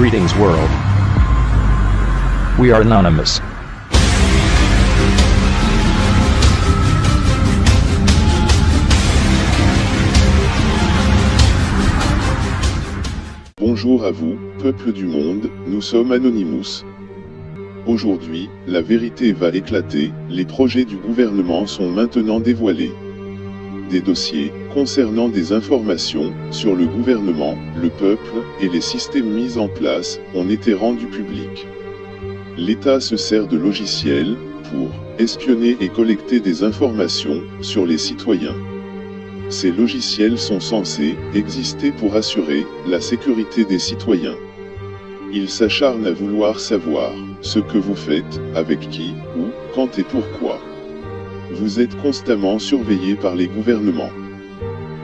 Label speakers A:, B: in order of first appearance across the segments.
A: Greetings world. We are anonymous.
B: Bonjour à vous, peuple du monde, nous sommes Anonymous. Aujourd'hui, la vérité va éclater, les projets du gouvernement sont maintenant dévoilés. Des dossiers, concernant des informations, sur le gouvernement, le peuple, et les systèmes mis en place, ont été rendus publics. L'État se sert de logiciels, pour espionner et collecter des informations, sur les citoyens. Ces logiciels sont censés exister pour assurer la sécurité des citoyens. Ils s'acharnent à vouloir savoir ce que vous faites, avec qui, où, quand et pourquoi. Vous êtes constamment surveillé par les gouvernements.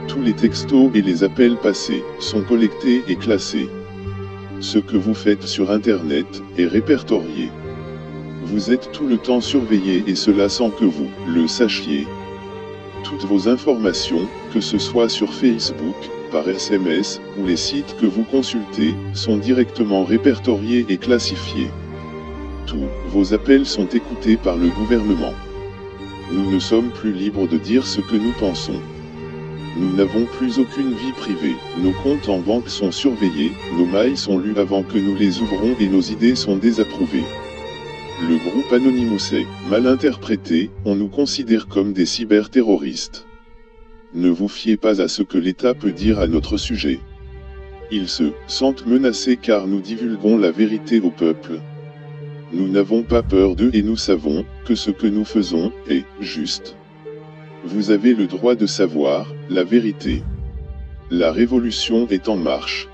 B: Tous les textos et les appels passés sont collectés et classés. Ce que vous faites sur Internet est répertorié. Vous êtes tout le temps surveillé et cela sans que vous le sachiez. Toutes vos informations, que ce soit sur Facebook, par SMS, ou les sites que vous consultez, sont directement répertoriés et classifiés. Tous vos appels sont écoutés par le gouvernement. Nous ne sommes plus libres de dire ce que nous pensons. Nous n'avons plus aucune vie privée, nos comptes en banque sont surveillés, nos mails sont lus avant que nous les ouvrons et nos idées sont désapprouvées. Le groupe Anonymous est mal interprété, on nous considère comme des cyberterroristes. Ne vous fiez pas à ce que l'État peut dire à notre sujet. Ils se sentent menacés car nous divulguons la vérité au peuple. Nous n'avons pas peur d'eux et nous savons que ce que nous faisons est juste. Vous avez le droit de savoir la vérité. La révolution est en marche.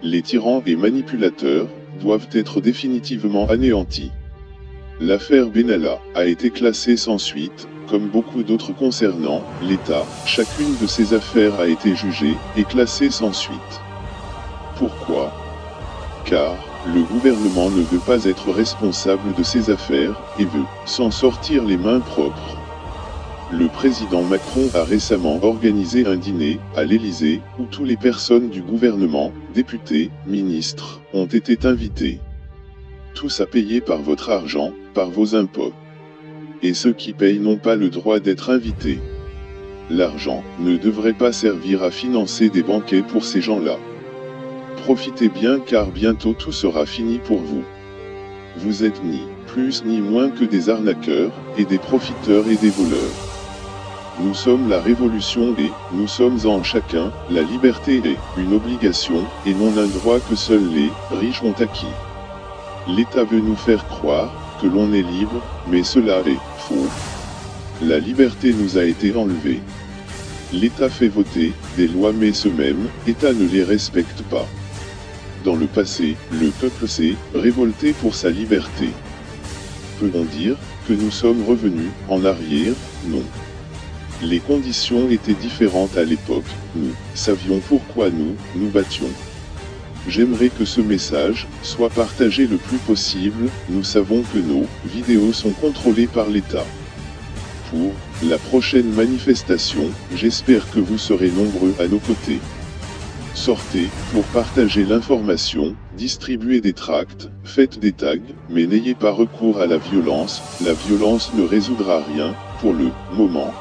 B: Les tyrans et manipulateurs doivent être définitivement anéantis. L'affaire Benalla a été classée sans suite, comme beaucoup d'autres concernant l'État. Chacune de ces affaires a été jugée et classée sans suite. Pourquoi? Car le gouvernement ne veut pas être responsable de ces affaires et veut s'en sortir les mains propres. Le président Macron a récemment organisé un dîner à l'Élysée où toutes les personnes du gouvernement, députés, ministres, ont été invitées. Tous à payer par votre argent, par vos impôts. Et ceux qui payent n'ont pas le droit d'être invités. L'argent ne devrait pas servir à financer des banquets pour ces gens-là. Profitez bien car bientôt tout sera fini pour vous. Vous êtes ni plus ni moins que des arnaqueurs, et des profiteurs et des voleurs. Nous sommes la révolution et nous sommes en chacun, la liberté est une obligation, et non un droit que seuls les riches ont acquis. L'État veut nous faire croire que l'on est libre, mais cela est faux. La liberté nous a été enlevée. L'État fait voter des lois mais ce même État ne les respecte pas. Dans le passé, le peuple s'est révolté pour sa liberté. Peut-on dire que nous sommes revenus en arrière? Non. Les conditions étaient différentes à l'époque, nous savions pourquoi nous battions. J'aimerais que ce message soit partagé le plus possible, nous savons que nos vidéos sont contrôlées par l'État. Pour la prochaine manifestation, j'espère que vous serez nombreux à nos côtés. Sortez pour partager l'information, distribuez des tracts, faites des tags, mais n'ayez pas recours à la violence ne résoudra rien, pour le moment.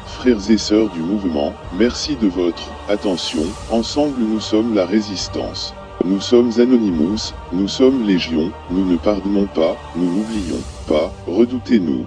B: Frères et sœurs du mouvement, merci de votre attention, ensemble nous sommes la résistance. Nous sommes Anonymous, nous sommes Légion, nous ne pardonnons pas, nous n'oublions pas, redoutez-nous.